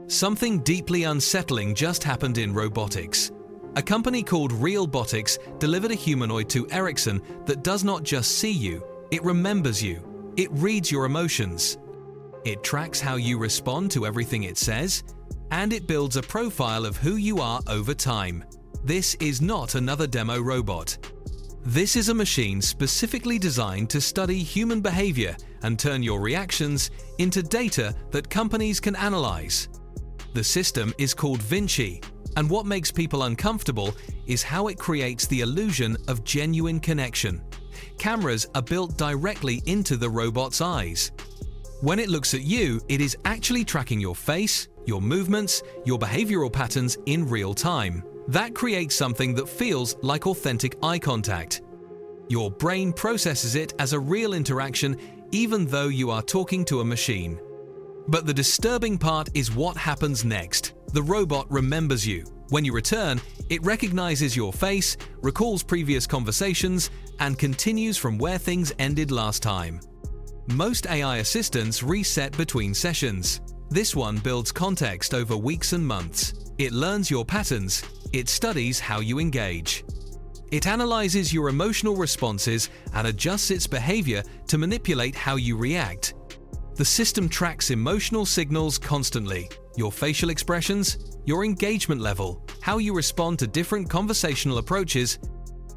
Something deeply unsettling just happened in robotics. A company called Robotics delivered a humanoid to Ericsson that does not just see you, it remembers you. It reads your emotions. It tracks how you respond to everything it says, and it builds a profile of who you are over time. This is not another demo robot. This is a machine specifically designed to study human behavior and turn your reactions into data that companies can analyze. The system is called Vinci, and what makes people uncomfortable is how it creates the illusion of genuine connection. Cameras are built directly into the robot's eyes. When it looks at you, it is actually tracking your face, your movements, your behavioral patterns in real time. That creates something that feels like authentic eye contact. Your brain processes it as a real interaction, even though you are talking to a machine. But the disturbing part is what happens next. The robot remembers you. When you return, it recognizes your face, recalls previous conversations, and continues from where things ended last time. Most AI assistants reset between sessions. This one builds context over weeks and months. It learns your patterns. It studies how you engage. It analyzes your emotional responses and adjusts its behavior to manipulate how you react. The system tracks emotional signals constantly: your facial expressions, your engagement level, how you respond to different conversational approaches.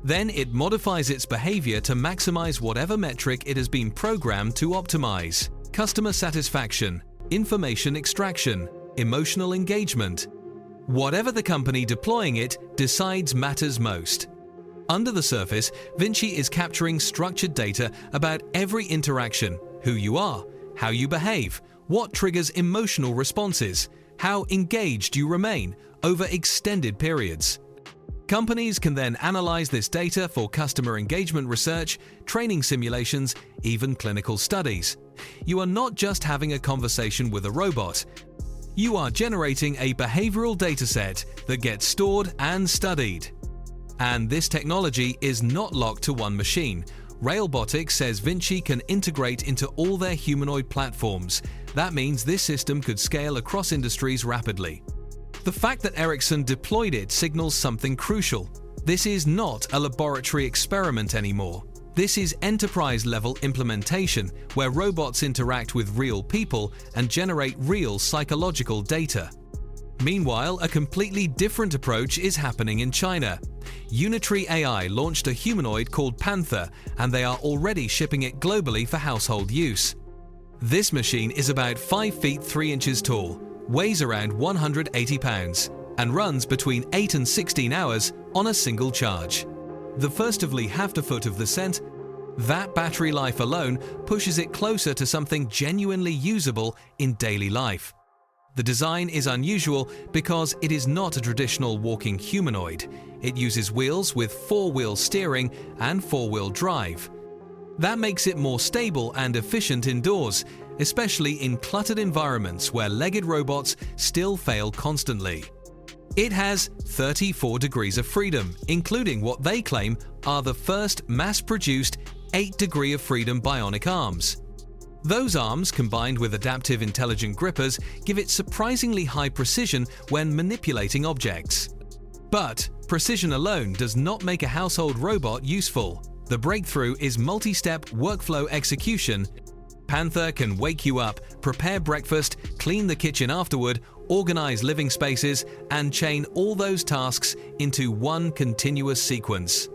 Then it modifies its behavior to maximize whatever metric it has been programmed to optimize: customer satisfaction, information extraction, emotional engagement. Whatever the company deploying it decides matters most. Under the surface, Vinci is capturing structured data about every interaction: who you are, how you behave, what triggers emotional responses, how engaged you remain over extended periods. Companies can then analyze this data for customer engagement research, training simulations, even clinical studies. You are not just having a conversation with a robot. You are generating a behavioral dataset that gets stored and studied. And this technology is not locked to one machine. Robotics says Vinci can integrate into all their humanoid platforms. That means this system could scale across industries rapidly. The fact that Ericsson deployed it signals something crucial. This is not a laboratory experiment anymore. This is enterprise-level implementation, where robots interact with real people and generate real psychological data. Meanwhile, a completely different approach is happening in China. Unitary AI launched a humanoid called Panther, and they are already shipping it globally for household use. This machine is about 5 feet 3 inches tall, weighs around 180 pounds, and runs between 8 and 16 hours on a single charge. The first of half a foot of the scent, that battery life alone pushes it closer to something genuinely usable in daily life. The design is unusual because it is not a traditional walking humanoid. It uses wheels with 4-wheel steering and 4-wheel drive. That makes it more stable and efficient indoors, especially in cluttered environments where legged robots still fail constantly. It has 34 degrees of freedom, including what they claim are the first mass-produced 8 degree of freedom bionic arms. Those arms, combined with adaptive intelligent grippers, give it surprisingly high precision when manipulating objects. But precision alone does not make a household robot useful. The breakthrough is multi-step workflow execution. Panther can wake you up, prepare breakfast, clean the kitchen afterward, organize living spaces, and chain all those tasks into one continuous sequence.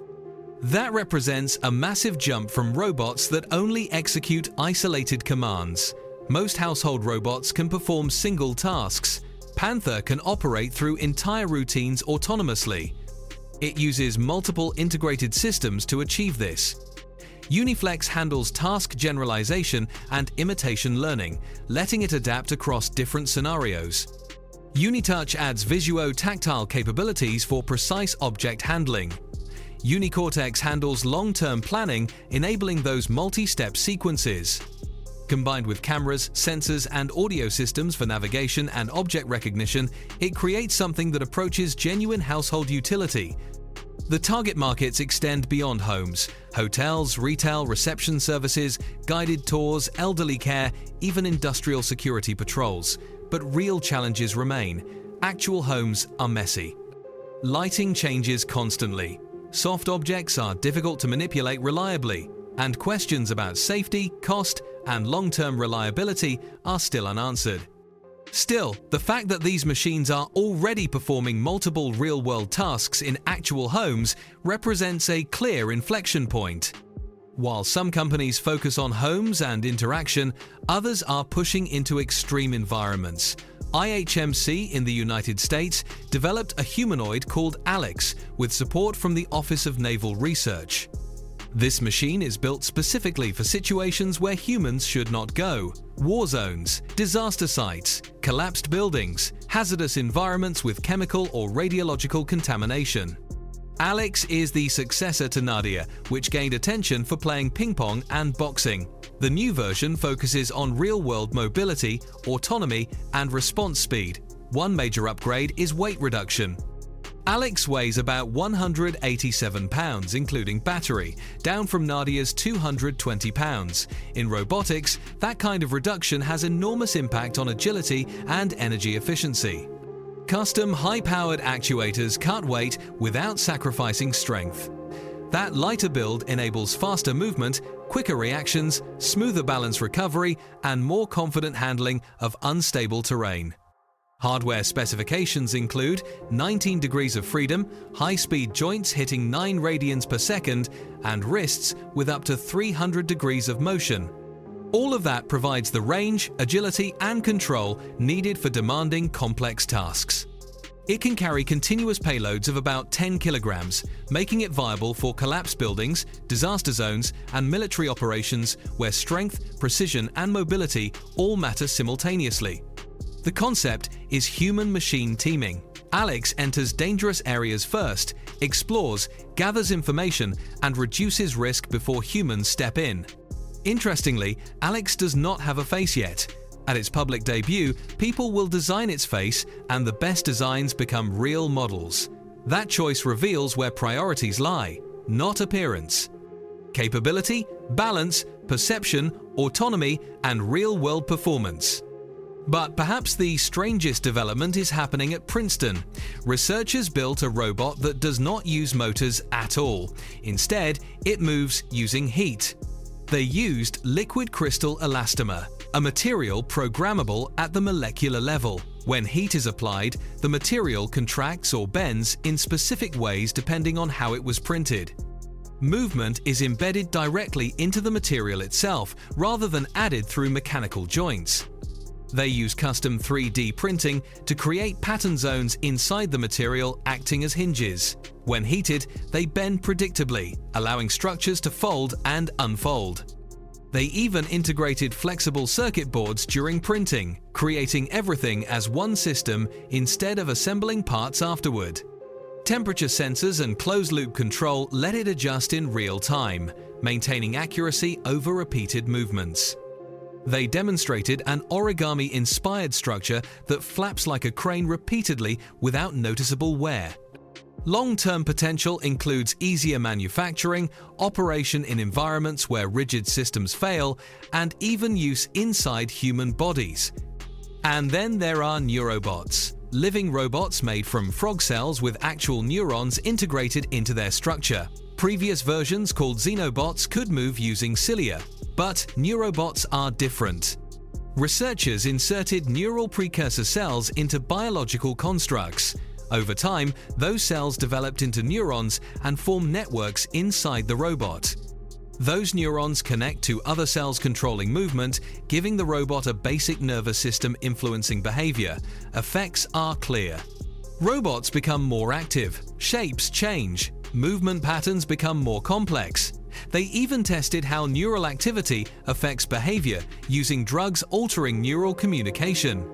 That represents a massive jump from robots that only execute isolated commands. Most household robots can perform single tasks. Panther can operate through entire routines autonomously. It uses multiple integrated systems to achieve this. Uniflex handles task generalization and imitation learning, letting it adapt across different scenarios. Unitouch adds visuo-tactile capabilities for precise object handling. Unicortex handles long-term planning, enabling those multi-step sequences. Combined with cameras, sensors, and audio systems for navigation and object recognition, it creates something that approaches genuine household utility. The target markets extend beyond homes: hotels, retail, reception services, guided tours, elderly care, even industrial security patrols. but real challenges remain. Actual homes are messy. Lighting changes constantly. Soft objects are difficult to manipulate reliably, and questions about safety, cost, and long-term reliability are still unanswered. Still, the fact that these machines are already performing multiple real-world tasks in actual homes represents a clear inflection point. While some companies focus on homes and interaction, others are pushing into extreme environments. IHMC in the United States developed a humanoid called Alex with support from the Office of Naval Research. This machine is built specifically for situations where humans should not go: war zones, disaster sites, collapsed buildings, hazardous environments with chemical or radiological contamination. Alex is the successor to Nadia, which gained attention for playing ping pong and boxing. The new version focuses on real-world mobility, autonomy, and response speed. One major upgrade is weight reduction. Alex weighs about 187 pounds, including battery, down from Nadia's 220 pounds. In robotics, that kind of reduction has enormous impact on agility and energy efficiency. Custom high-powered actuators cut weight without sacrificing strength. That lighter build enables faster movement, quicker reactions, smoother balance recovery, and more confident handling of unstable terrain. Hardware specifications include 19 degrees of freedom, high-speed joints hitting 9 radians per second, and wrists with up to 300 degrees of motion. All of that provides the range, agility, and control needed for demanding complex tasks. It can carry continuous payloads of about 10 kilograms, making it viable for collapsed buildings, disaster zones, and military operations where strength, precision, and mobility all matter simultaneously. The concept is human-machine teaming. Alex enters dangerous areas first, explores, gathers information, and reduces risk before humans step in. Interestingly, Alex does not have a face yet. At its public debut, people will design its face, and the best designs become real models. That choice reveals where priorities lie, not appearance. Capability, balance, perception, autonomy, and real-world performance. But perhaps the strangest development is happening at Princeton. Researchers built a robot that does not use motors at all. Instead, it moves using heat. They used liquid crystal elastomer, a material programmable at the molecular level. When heat is applied, the material contracts or bends in specific ways depending on how it was printed. Movement is embedded directly into the material itself, rather than added through mechanical joints. They use custom 3D printing to create pattern zones inside the material, acting as hinges. When heated, they bend predictably, allowing structures to fold and unfold. They even integrated flexible circuit boards during printing, creating everything as one system instead of assembling parts afterward. Temperature sensors and closed-loop control let it adjust in real time, maintaining accuracy over repeated movements. They demonstrated an origami-inspired structure that flaps like a crane repeatedly without noticeable wear. Long-term potential includes easier manufacturing, operation in environments where rigid systems fail, and even use inside human bodies. And then there are neurobots, living robots made from frog cells with actual neurons integrated into their structure. Previous versions called xenobots could move using cilia, but neurobots are different. Researchers inserted neural precursor cells into biological constructs. Over time, those cells developed into neurons and form networks inside the robot. Those neurons connect to other cells controlling movement, giving the robot a basic nervous system influencing behavior. Effects are clear. Robots become more active, shapes change, movement patterns become more complex. They even tested how neural activity affects behavior using drugs altering neural communication.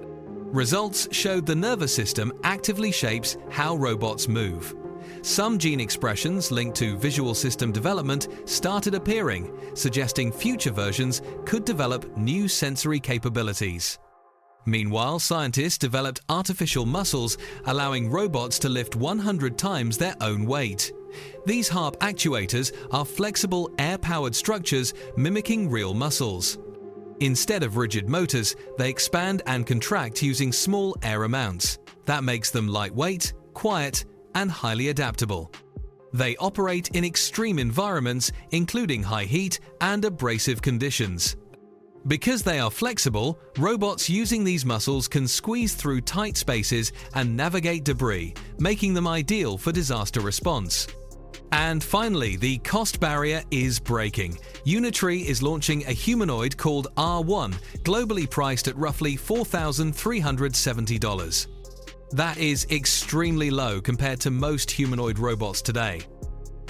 Results showed the nervous system actively shapes how robots move. Some gene expressions linked to visual system development started appearing, suggesting future versions could develop new sensory capabilities. Meanwhile, scientists developed artificial muscles, allowing robots to lift 100 times their own weight. These HARP actuators are flexible air-powered structures mimicking real muscles. Instead of rigid motors, they expand and contract using small air amounts. That makes them lightweight, quiet, and highly adaptable. They operate in extreme environments, including high heat and abrasive conditions. Because they are flexible, robots using these muscles can squeeze through tight spaces and navigate debris, making them ideal for disaster response. And finally, the cost barrier is breaking. Unitree is launching a humanoid called R1, globally priced at roughly $4,370. That is extremely low compared to most humanoid robots today.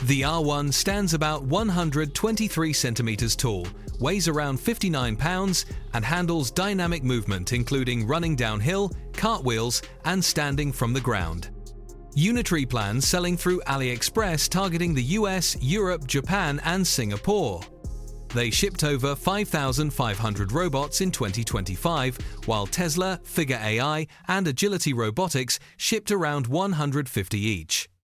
The R1 stands about 123 centimeters tall, weighs around 59 pounds, and handles dynamic movement including running downhill, cartwheels, and standing from the ground. Unitree plans selling through AliExpress targeting the US, Europe, Japan, and Singapore. They shipped over 5,500 robots in 2025, while Tesla, Figure AI, and Agility Robotics shipped around 150 each.